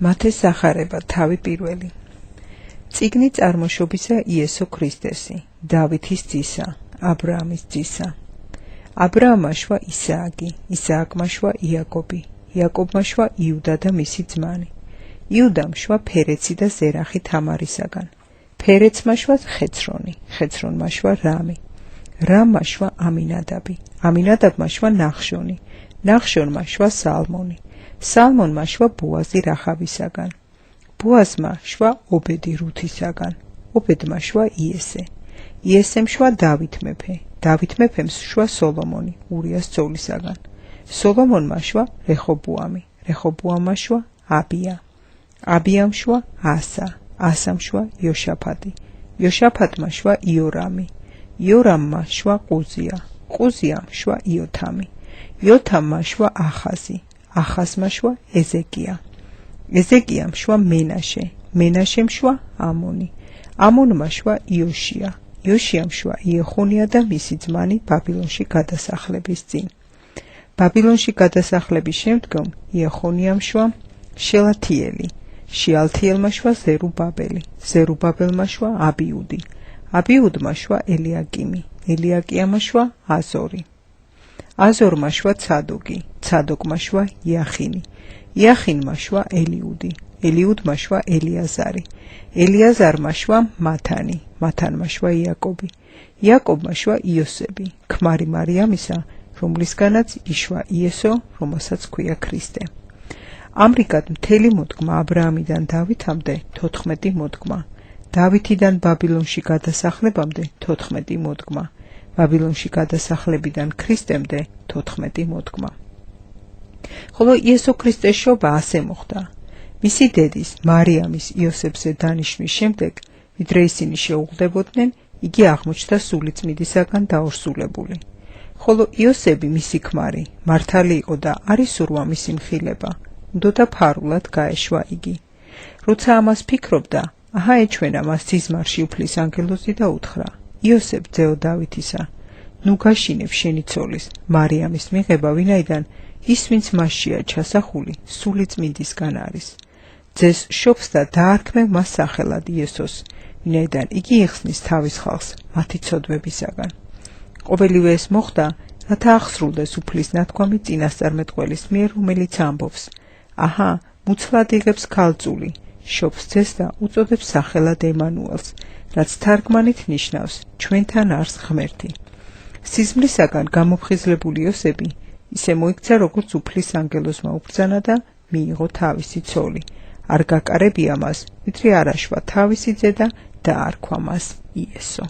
მათეს სახარება თავი პირველი. წიგნი წარმოშობისა იესო ქრისტესი, დავითის ძისა, აბრაამის ძისა. აბრაამმა შვა ისააკი, ისააკმა შვა იაკობი, იაკობმა შვა იუდა და მისი ძმანი. იუდამ შვა ფერეცი და ზერახი თამარისაგან. ფერეცმა შვა ხეცრონი, ხეცრონმა შვა რამი. რამმა შვა ამინადაბი, ამინადაბმა შვა ნახშონი, ნახშონმა შვა სალმონი. სალმონმა შვა ბოაზი რახავისაგან. ბოაზმა შვა ობედი რუთისაგან. ობედმა შვა იესე. იესემ შვა დავით მეფე. დავით მეფემ შვა სოლომონი, ურიას ძოლისაგან. სოლომონმა შვა რეჰობოამი. რეჰობოამმა შვა აბია. აბიამ შვა ასა. ასამ შვა იოშაფატი. იოშაფატმა შვა იორამი. იორამმა შვა ყუზია. ყუზიამ შვა იოთამი. იოთამმა შვა ახაზი. ახაზმა შვა ეზეკია. ეზეკიამ შვა მენაშე. მენაშემ შვა ამონი. ამონმა შვა იოშია. იოშიამ შვა იეხონია და მისი ძმანი ბაბილონში გადასახლების წინ. ბაბილონში გადასახლების შემდგომ იეხონიამ შვა შელათიელი. შეალთიელმა შვა ზერუბაბელი. ზერუბაბელმა შვა აბიუდი. აბიუდმა შვა ელიაკიმი. ელიაკიამმა შვა აზორი. აზორმა შვა ცადოკი. ცადოკმა შვა იახინი. იახინმა შვა ელიუდი. ელიუდმა შვა ელიაზარი. ელიაზარმა შვა მათანი. მათანმა შვა იაკობი. იაკობმა შვა იოსები. ქმარი მარიამისა, რომლისგანაც იშვა იესო, რომელსაც ქვია ქრისტე. ამრიგად მთელი მოდგმა აბრაამიდან დავითამდე 14 მოდგმა. დავითიდან ბაბილონში გადასახლებამდე 14 მოდგმა. ბაბილონში გადასახლებიდან ქრისტემდე 14 მოდგმა. ხოლო იესო ქრისტეს შობა ასე მოხდა. მისი დედის მარიამის იოსებზე დანიშვნის შემდეგ, ვიდრე ისინი შეუღდებოდნენ, იგი აღმოჩნდა სულიწმიდისაგან დაორსულებული. ხოლო იოსები მისი ქმარი, მართალი იყო და არ ისურვა მისი მხილება, უდოდა ფარულად გაეშვა იგი. როცა ამას ფიქრობდა, აჰა ეჩვენა მას სიზმარში უფლის ანგელოზი და უთხრა: იოსებ ძეო დავითისა, ნუ გაშინებ შენი ცოლის, მარიამის მიღება, ვინაიდან ის ვინც მასშია ჩასახული, სულიწმიდისგან არის. ძეს შობს და დაარქმევ მას სახელად იესოს, ვინაიდან იგი იხსნის თავის ხალხს მათი ცოდვებისაგან. ყოველივე ეს მოხდა, რათა აღსრულდეს უფლის ნათქვამი წინასწარმეტყველის მიერ, რომელიც ამბობს: აჰა, მუცლად იღებს ქალწული, შობს ძეს და უწოდებს სახელად ემანუელს, რაც თარგმანით ნიშნავს ჩვენთან არს ღმერთი. სიზმრისაგან გამოფხიზლებული იოსები ისე მოიქცა, როგორც უფლის ანგელოზმა უბრძანა და მიიღო თავისი ცოლი. არ გაკარებია მას, ვიდრე არ აშვა თავისი ძე და დაარქვა მას იესო.